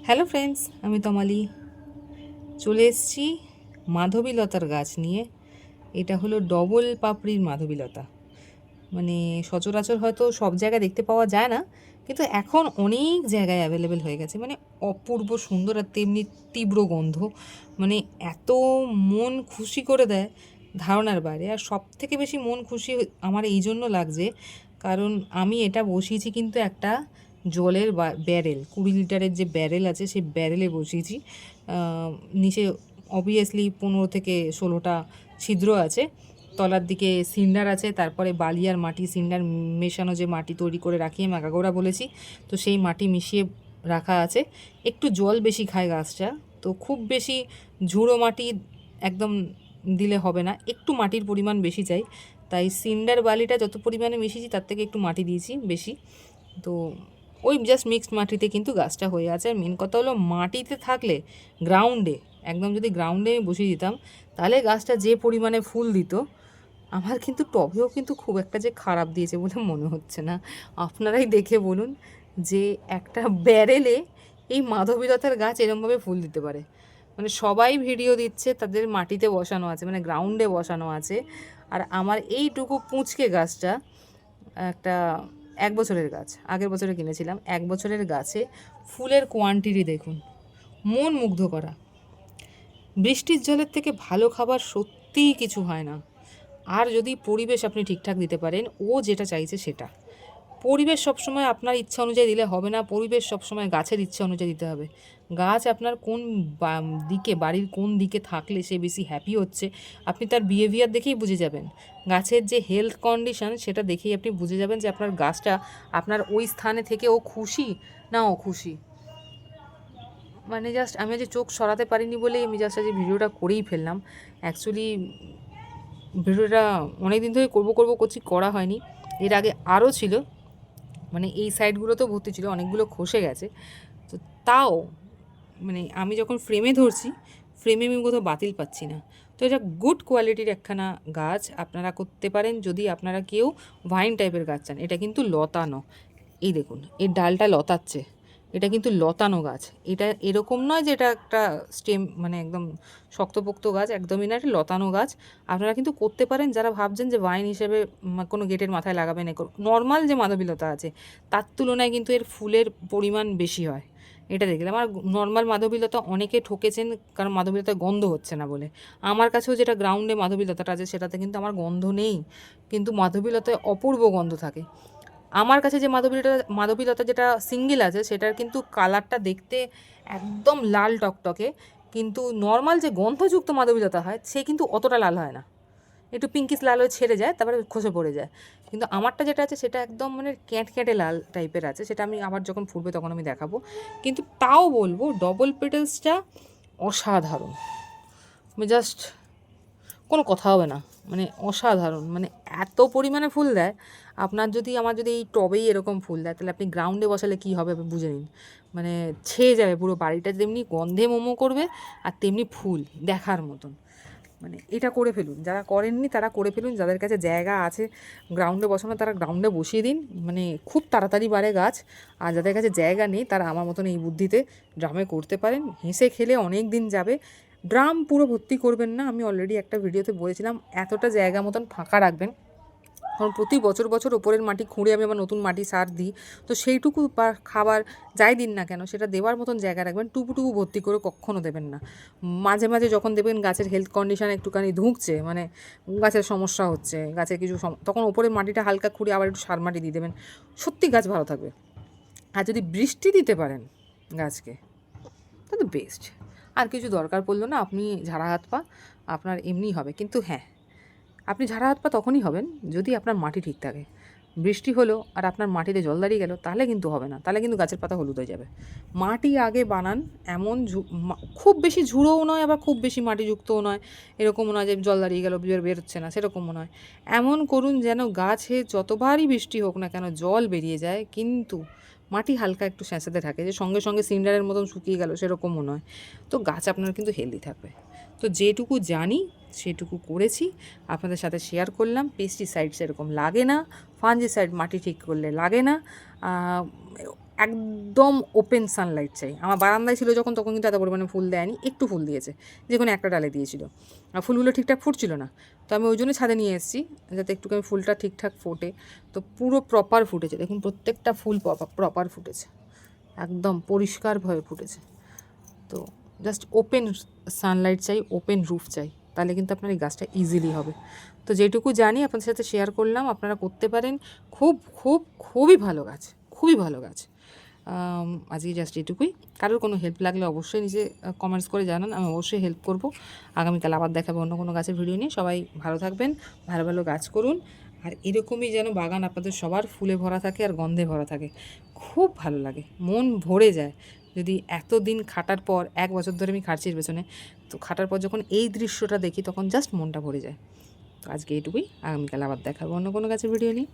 Hello friends, আমি তমালি চলে এসেছি মাধবীলতার গাছ নিয়ে। এটা হলো ডবল পাপড়ির মাধবীলতা। মানে সচরাচর হয়তো সব জায়গায় দেখতে পাওয়া যায় না, কিন্তু এখন অনেক জায়গায় অ্যাভেলেবেল হয়ে গেছে। মানে অপূর্ব সুন্দর আর তেমনি তীব্র গন্ধ। মানে এত মন খুশি করে দেয় ধারণার বাইরে। আর সব থেকে বেশি মন খুশি আমার এই জন্য লাগছে, কারণ আমি এটা বসিয়েছি কিন্তু একটা জলের ব্যারেল, 20 লিটারের যে ব্যারেল আছে সেই ব্যারেলে বসিয়েছি। নিচে অবভিয়াসলি 15 থেকে 16টা ছিদ্র আছে, তলার দিকে সিন্ডার আছে, তারপরে বালি আর মাটি সিন্ডার মেশানো যে মাটি তৈরি করে রাখি আমি আগাগোড়া বলেছি, তো সেই মাটি মিশিয়ে রাখা আছে। একটু জল বেশি খায় গাছটা, তো খুব বেশি ঝুড়ো মাটি একদম দিলে হবে না, একটু মাটির পরিমাণ বেশি চাই। তাই সিন্ডার বালিটা যত পরিমাণে মিশিয়েছি তার থেকে একটু মাটি দিয়েছি বেশি। তো ওই জাস্ট মিক্সড মাটিতে কিন্তু গাছটা হয়ে আছে। আর মেন কথা হলো মাটিতে থাকলে গ্রাউন্ডে, একদম যদি গ্রাউন্ডে আমি বসিয়ে দিতাম তাহলে গাছটা যে পরিমাণে ফুল দিত। আমার কিন্তু টবেও কিন্তু খুব একটা যে খারাপ দিয়েছে বলে মনে হচ্ছে না। আপনারাই দেখে বলুন যে একটা ব্যারেলে এই মাধবীলতার গাছ এরমভাবে ফুল দিতে পারে। মানে সবাই ভিডিও দিচ্ছে তাদের মাটিতে বসানো আছে, মানে গ্রাউন্ডে বসানো আছে। আর আমার এইটুকু পুঁচকে গাছটা একটা 1 বছরের গাছ, আগের বছরে কিনেছিলাম, 1 বছরের গাছে ফুলের কোয়ান্টিটি দেখুন, মন মুগ্ধ করা। বৃষ্টির জলের থেকে ভালো খাবার সত্যিই কিছু হয় না। আর যদি পরিবেশ আপনি ঠিকঠাক দিতে পারেন, ও যেটা চাইছে সেটা। পরিবেশ সবসময় আপনার ইচ্ছা অনুযায়ী দিলে হবে না, পরিবেশ সবসময় গাছের ইচ্ছা অনুযায়ী দিতে হবে। গাছ আপনার কোন দিকে, বাড়ির কোন দিকে থাকলে সে বেশি হ্যাপি হচ্ছে আপনি তার বিহেভিয়ার দেখেই বুঝে যাবেন। গাছের যে হেলথ কন্ডিশন সেটা দেখেই আপনি বুঝে যাবেন যে আপনার গাছটা আপনার ওই স্থানে থেকে ও খুশি না অখুশি। মানে জাস্ট আমি আজ চোখ সরাতে পারিনি বলেই আমি জাস্ট আজ ভিডিওটা করেই ফেললাম। অ্যাকচুয়ালি ভিডিওটা অনেক দিন ধরে করছি, করা হয়নি। এর আগে আরও ছিল, মানে এই সাইডগুলোতেও ভর্তি ছিল, অনেকগুলো খসে গেছে। তো তাও মানে আমি যখন ফ্রেমে ধরছি, ফ্রেমে আমি কোথাও বাতিল পাচ্ছি না। তো এটা গুড কোয়ালিটির একখানা গাছ আপনারা করতে পারেন যদি আপনারা কেউ ভাইন টাইপের গাছ চান। এটা কিন্তু লতানো, এই দেখুন এর ডালটা লতাচ্ছে, এটা কিন্তু লতানো গাছ। এটা এরকম নয় যে এটা একটা স্টেম, মানে একদম শক্তপোক্ত গাছ, একদমই না, এটা লতানো গাছ। আপনারা কিন্তু করতে পারেন যারা ভাবছেন যে ভাইন হিসেবে কোনো গেটের মাথায় লাগাবেন। নর্মাল যে মাধবীলতা আছে তার তুলনায় কিন্তু এর ফুলের পরিমাণ বেশি হয়, এটা দেখলাম। আর নর্মাল মাধবীলতা অনেকে ঠকেছেন, কারণ মাধবীলতায় গন্ধ হচ্ছে না বলে। আমার কাছেও যেটা গ্রাউন্ডে মাধবীলতাটা আছে সেটাতে কিন্তু আমার গন্ধ নেই, কিন্তু মাধবীলতায় অপূর্ব গন্ধ থাকে। আমার কাছে যে মাধবীলতা যেটা সিঙ্গেল আছে সেটার কিন্তু কালারটা দেখতে একদম লাল টকটকে, কিন্তু নর্মাল যে গন্ধযুক্ত মাধবীলতা হয় সে কিন্তু অতটা লাল হয় না, একটু পিঙ্কিশ লাল হয়ে ছেড়ে যায়, তারপরে খসে পড়ে যায়। কিন্তু আমারটা যেটা আছে সেটা একদম মানে ক্যাঁটক্যাঁটে লাল টাইপের আছে, সেটা আমি আবার যখন ফুটবে তখন আমি দেখাবো। কিন্তু তাও বলবো ডবল পেটেলসটা অসাধারণ, জাস্ট কোনো কথা হবে না, মানে অসাধারণ। মানে এত পরিমাণে ফুল দেয়, আপনার যদি আমার যদি এই টবেই এরকম ফুল দেয় তাহলে আপনি গ্রাউন্ডে বসালে কী হবে আপনি বুঝে নিন। মানে ছেয়ে যাবে পুরো বাড়িটা, তেমনি গন্ধে মোমো করবে আর তেমনি ফুল দেখার মতন। মানে এটা করে ফেলুন, যারা করেননি তারা করে ফেলুন, যাদের কাছে জায়গা আছে গ্রাউন্ডে বসানো তারা গ্রাউন্ডে বসিয়ে দিন, মানে খুব তাড়াতাড়ি বাড়ে গাছ। আর যাদের কাছে জায়গা নেই তারা আমার মতন এই বুদ্ধিতে ড্রামে করতে পারেন, হেসে খেলে অনেক দিন যাবে। ড্রাম পুরো ভর্তি করবেন না, আমি অলরেডি একটা ভিডিওতে বলেছিলাম, এতটা জায়গা মতন ফাঁকা রাখবেন। কারণ প্রতি বছর বছর ওপরের মাটি খুঁড়ে আমি আবার নতুন মাটি সার দিই, তো সেইটুকু বা খাবার যাই দিন না কেন সেটা দেওয়ার মতন জায়গা রাখবেন। টুপু ভর্তি করে কখনও দেবেন না। মাঝে মাঝে যখন দেখবেন গাছের হেলথ কন্ডিশন একটুখানি ধুঁকছে, মানে গাছের সমস্যা হচ্ছে, গাছের কিছু তখন ওপরের মাটিটা হালকা খুঁড়ে আবার একটু সার মাটি দিয়ে দেবেন, সত্যি গাছ ভালো থাকবে। আর যদি বৃষ্টি দিতে পারেন গাছকে তাহলে তো বেস্ট। আর কিছু দরকার পড়লো না, আপনি ঝাড়া হাত পা আপনার এমনিই হবে। কিন্তু হ্যাঁ, আপনি ঝাড়া হাত পা তখনই হবেন যদি আপনার মাটি ঠিক থাকে। বৃষ্টি হলো আর আপনার মাটিতে জল দাঁড়িয়ে গেল তাহলে কিন্তু হবে না, তাহলে কিন্তু গাছের পাতা হলুদ হয়ে যাবে। মাটি আগে বানান, এমন খুব বেশি ঝুড়োও নয় আবার খুব বেশি মাটিযুক্তও নয়, এরকমও নয় যে জল দাঁড়িয়ে গেল বেরোচ্ছে না, সেরকমও নয়। এমন করুন যেন গাছে যতবারই বৃষ্টি হোক না কেন জল বেরিয়ে যায়, কিন্তু মাটি হালকা একটু স্যাঁতস্যাঁতে থাকে, যে সঙ্গে সঙ্গে সিন্ডারের মতন শুকিয়ে গেল সেরকমও নয়। তো গাছ আপনার কিন্তু হেলদি থাকবে। তো যেটুকু জানি সেটুকু করেছি, আপনাদের সাথে শেয়ার করলাম। পেস্টিসাইডস এরকম লাগে না, ফাঞ্জিসাইড মাটি ঠিক করলে লাগে না, একদম ওপেন সানলাইট চাই। আমার বারান্দায় ছিল যখন, তখন কিন্তু এত পরিমাণে ফুল দেয়নি, একটু ফুল দিয়েছে, যে কোনো একটা ডালে দিয়েছিল। আর ফুলগুলো ঠিকঠাক ফুটছিল না, তো আমি ওই জন্য ছাদে নিয়ে এসেছি যাতে একটুখানি ফুলটা ঠিকঠাক ফোটে। তো পুরো প্রপার ফুটেছে, দেখুন প্রত্যেকটা ফুল প্রপার ফুটেছে, একদম পরিষ্কারভাবে ফুটেছে। তো জাস্ট ওপেন সানলাইট চাই, ওপেন রুফ চাই, তাহলে কিন্তু আপনার এই গাছটা ইজিলি হবে। তো যেটুকু জানি আপনাদের সাথে শেয়ার করলাম, আপনারা করতে পারেন। খুবই ভালো গাছ, খুবই ভালো গাছ। আজকে জাস্ট এটুকুই। কারোর কোনো হেল্প লাগলে অবশ্যই নিজে কমেন্টস করে জানান, আমি অবশ্যই হেল্প করব। আগামীকাল আবার দেখাবো অন্য কোনো গাছের ভিডিও নিয়ে। সবাই ভালো থাকবেন, ভালো ভালো গাছ করুন, আর এরকমই যেন বাগান আপনাদের সবার ফুলে ভরা থাকে আর গন্ধে ভরা থাকে। খুব ভালো লাগে, মন ভরে যায়। যদি এতদিন খাটার পর, 1 বছর ধরে আমি খাটছি এর পেছনে, তো খাটার পর যখন এই দৃশ্যটা দেখি তখন জাস্ট মনটা ভরে যায়। তো আজকে এইটুকুই, আগামীকাল আবার দেখাবো অন্য কোনো গাছের ভিডিও নিয়ে।